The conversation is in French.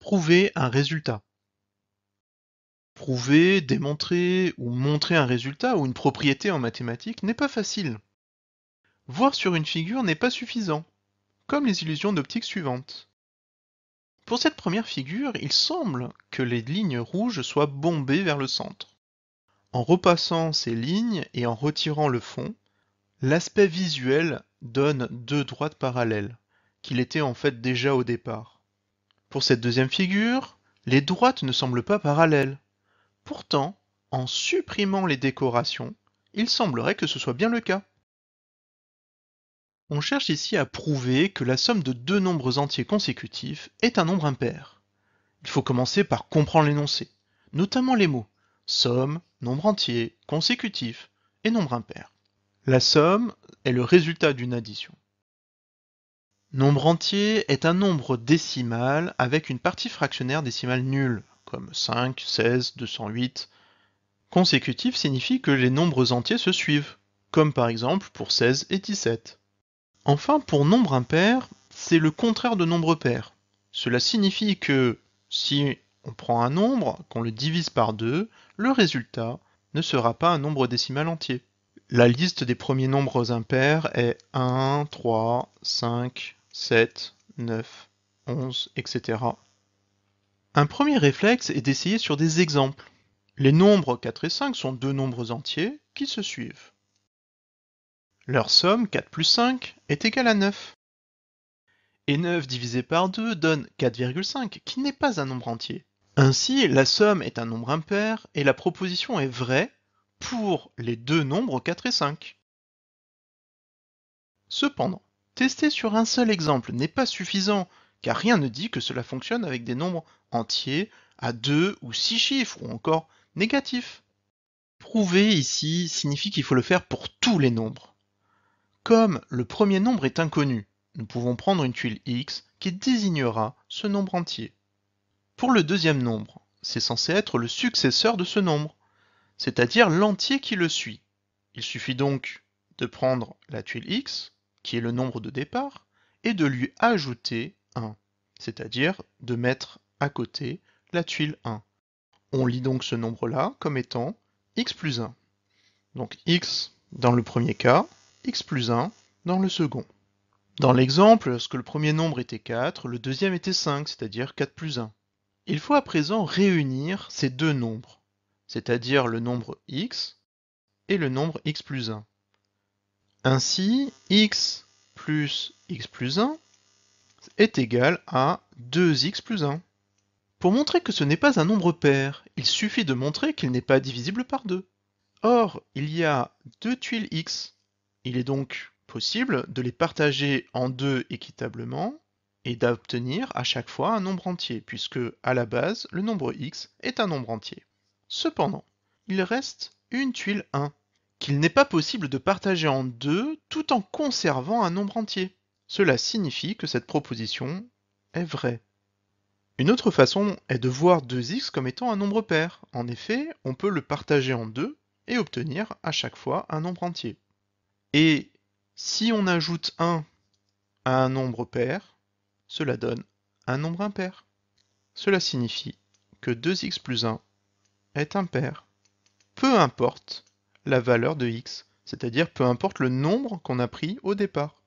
Prouver un résultat. Prouver, démontrer ou montrer un résultat ou une propriété en mathématiques n'est pas facile. Voir sur une figure n'est pas suffisant, comme les illusions d'optique suivantes. Pour cette première figure, il semble que les lignes rouges soient bombées vers le centre. En repassant ces lignes et en retirant le fond, l'aspect visuel donne deux droites parallèles, qu'il était en fait déjà au départ. Pour cette deuxième figure, les droites ne semblent pas parallèles. Pourtant, en supprimant les décorations, il semblerait que ce soit bien le cas. On cherche ici à prouver que la somme de deux nombres entiers consécutifs est un nombre impair. Il faut commencer par comprendre l'énoncé, notamment les mots somme, nombre entier, consécutif et nombre impair. La somme est le résultat d'une addition. Nombre entier est un nombre décimal avec une partie fractionnaire décimale nulle, comme 5, 16, 208. Consécutif signifie que les nombres entiers se suivent, comme par exemple pour 16 et 17. Enfin, pour nombre impair, c'est le contraire de nombre pair. Cela signifie que si on prend un nombre, qu'on le divise par 2, le résultat ne sera pas un nombre décimal entier. La liste des premiers nombres impairs est 1, 3, 5, 7, 9, 11, etc. Un premier réflexe est d'essayer sur des exemples. Les nombres 4 et 5 sont deux nombres entiers qui se suivent. Leur somme, 4 plus 5, est égale à 9. Et 9 divisé par 2 donne 4,5, qui n'est pas un nombre entier. Ainsi, la somme est un nombre impair et la proposition est vraie pour les deux nombres 4 et 5. Cependant, tester sur un seul exemple n'est pas suffisant, car rien ne dit que cela fonctionne avec des nombres entiers à 2 ou 6 chiffres, ou encore négatifs. Prouver ici signifie qu'il faut le faire pour tous les nombres. Comme le premier nombre est inconnu, nous pouvons prendre une tuile x qui désignera ce nombre entier. Pour le deuxième nombre, c'est censé être le successeur de ce nombre, c'est-à-dire l'entier qui le suit. Il suffit donc de prendre la tuile x, qui est le nombre de départ, et de lui ajouter 1, c'est-à-dire de mettre à côté la tuile 1. On lit donc ce nombre-là comme étant x plus 1. Donc x dans le premier cas, x plus 1 dans le second. Dans l'exemple, lorsque le premier nombre était 4, le deuxième était 5, c'est-à-dire 4 plus 1. Il faut à présent réunir ces deux nombres, c'est-à-dire le nombre x et le nombre x plus 1. Ainsi, x plus 1 est égal à 2x plus 1. Pour montrer que ce n'est pas un nombre pair, il suffit de montrer qu'il n'est pas divisible par 2. Or, il y a deux tuiles x. Il est donc possible de les partager en deux équitablement et d'obtenir à chaque fois un nombre entier, puisque à la base, le nombre x est un nombre entier. Cependant, il reste une tuile 1, qu'il n'est pas possible de partager en deux tout en conservant un nombre entier. Cela signifie que cette proposition est vraie. Une autre façon est de voir 2x comme étant un nombre pair. En effet, on peut le partager en deux et obtenir à chaque fois un nombre entier. Et si on ajoute 1 à un nombre pair, cela donne un nombre impair. Cela signifie que 2x plus 1 est impair. Peu importe la valeur de x, c'est-à-dire peu importe le nombre qu'on a pris au départ.